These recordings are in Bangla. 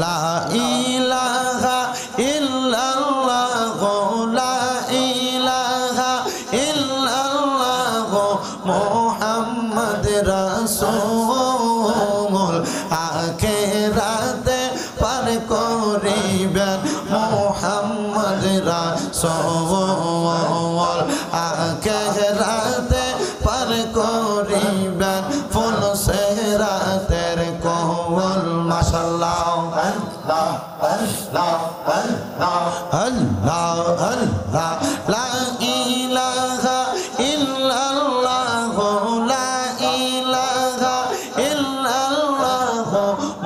লা ইলাহা ইল্লাল্লাহ লা ইলাহা ইল্লাল্লাহ মুহাম্মদ রাসূল আখিরাতে পার করিবেন মুহাম্মদ রাসূল আখিরাতে পার করিবেন ফুল সিরাতের কোল মাশাআল্লাহ আল্লাহ আল্লাহ আল্লাহ আল্লাহ আল্লাহ লা ইলাহা ইল্লাল্লাহ লা ইলাহা ইল্লাল্লাহ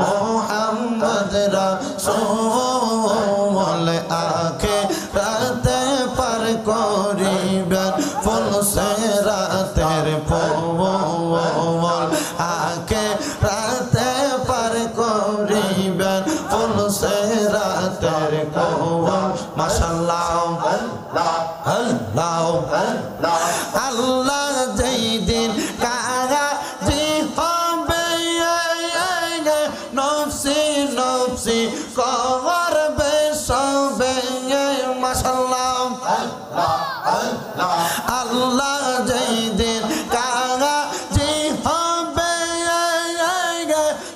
মুহাম্মদ রাসূল আখিরাতে পার করিবেন ফুল সিরাতের কোল আখিরাতে পার করিবেন ফুল সিরাতের কোল মাশাআল্লাহ আল্লাহ আল্লাহ আল্লাহ আল্লাহ যেই দিন কাজী হবে নফসি নফসি করবে সবে মাশাআল্লাহ আল্লাহ আল্লাহ আল্লাহ যেই দিন কাজী হবে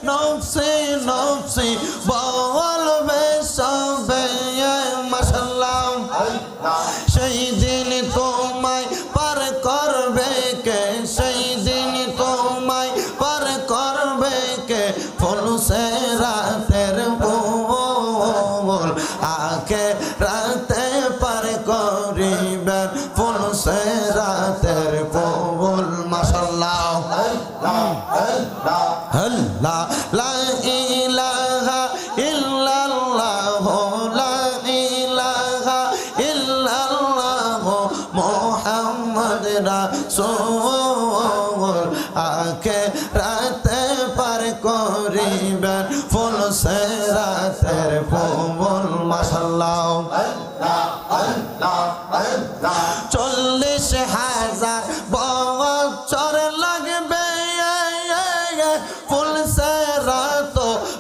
নফসি নফসি বলবে সবে মাশাআল্লাহ সেই দিন তোমায় পার করবে কে সেই দিন তোমায় পার করবে কে ফুল সিরাতের কোল আখিরাতে পার করিবেন ফুল সিরাতের কোল মাশাআল্লাহ আল্লাহ আল্লাহ আল্লাহ লা ইলাহা ইল্লাল্লাহ লা ইলাহা ইল্লাল্লাহ মুহাম্মদ রাসূল আখিরাতে পার করিবেন ফুল সিরাতের কোল মাশাআল্লাহ আল্লাহ আল্লাহ আল্লাহ 40,000 বছর লাগবে ফুল সিরাত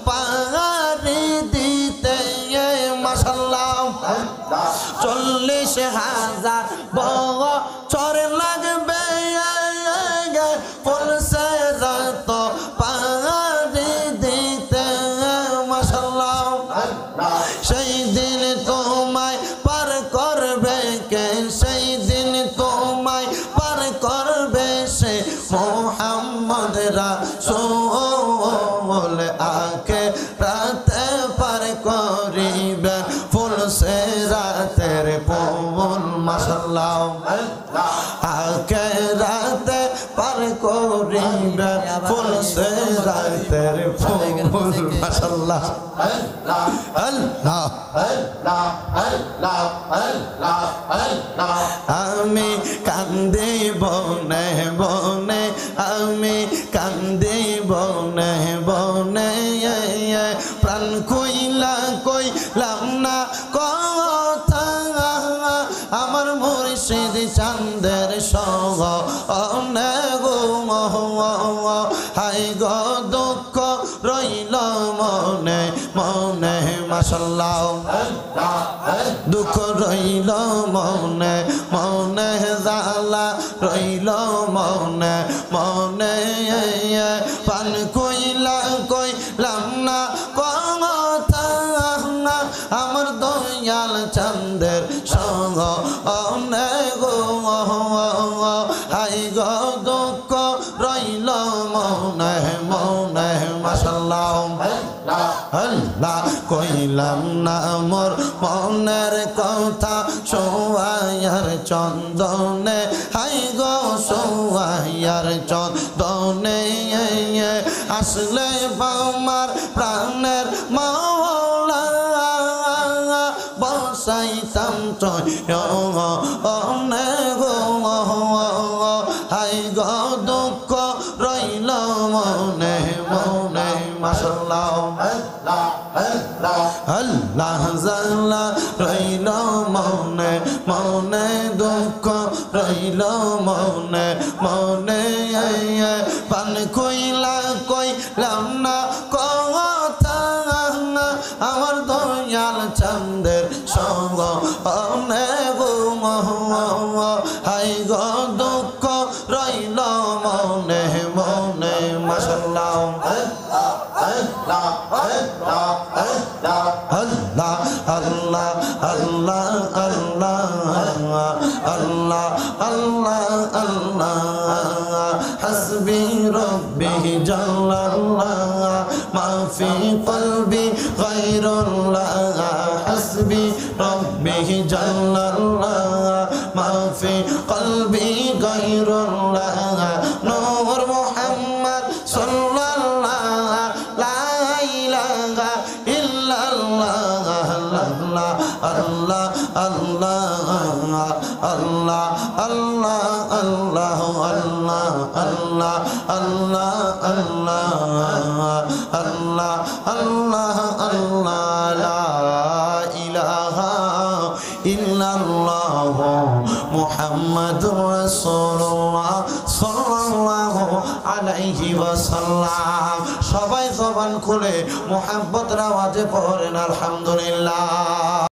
পাড়ি দিতে মাশাআল্লাহ 40,000 বছর লাগবে ফুল সিরাত পাড়ি দিতে মাশাআল্লাহ সেই দিন তোমায় পার করবে কে সেই দিন তোমায় পার করবে সে মুহাম্মদ রাসূল আখিরাতে পার করিবেন ফুল সিরাতের কোল মাশাআল্লাহ আখিরাতে পার করিবেন ফুল সিরাতের কোল মাশাআল্লাহ আল্লাহ আল্লাহ আল্লাহ আল্লাহ আল্লাহ আল্লাহ আমি কান্দি বনে বনে আমি কান্দি বনে বনে প্রাণ কইলাম না কথা আমার মুর্শিদ চাঁদের সঙ্গ অনেক হাই গো দুঃখ রইল মনে মনে মাশাআল্লাহ দুঃখ রইল মনে মনে জালা রইল মনে মনে পান কইলাম না কথা আমার দয়াল চাঁদের সঙ্গ অনেক হাই গো দুঃখ রইল মনে মনে মাশাআল্লাহ আল্লাহ কইলাম না মোর মনের কথা সোয়াইয়ার চন্দনে হাই গো সোয়াইয়ার চন্দনে আসলে আমার প্রাণের মাওলা বসাইতাম অনেক হাই গো দুঃখ রইল মনে মনে মাশাআল্লাহ আল্লাহ জাল্লা রইল মনে মনে দুঃখ রইল মনে মনে পান কইলাম না কথা আমার দয়াল চাঁদের সঙ্গে গো হাই গো দুঃখ রইল মনে মনে মাশাআল্লাহ আল্লাহ আল্লাহ আল্লাহ আল্লাহ আল্লাহ আল্লাহ আল্লাহ হাসবি রব্বি জাল্লাল্লাহ মা ফি কলবি গায়রুল্লাহ হাসবি রব্বি জাল্লাল্লাহ মা ফি কলবি গায়রুল্লাহ নূর মুহাম্মদ সাল্লাল্লাহ লা ইলাহা ইল্লাল্লাহ আল্লাহ আল্লাহ আল্লাহ আল্লাহ আল্লাহ আল্লাহ আল্লাহ আল্লাহ আল্লাহ আল্লাহ আল্লাহ আল্লাহ লা ইলাহা ইল্লাল্লাহ মুহাম্মাদুর রাসূলুল্লাহ সাল্লাল্লাহু আলাইহি ওয়াসাল্লাম সবাই জবান খুলে মুহাব্বতের আওয়াজে পড়েন আলহামদুলিল্লাহ।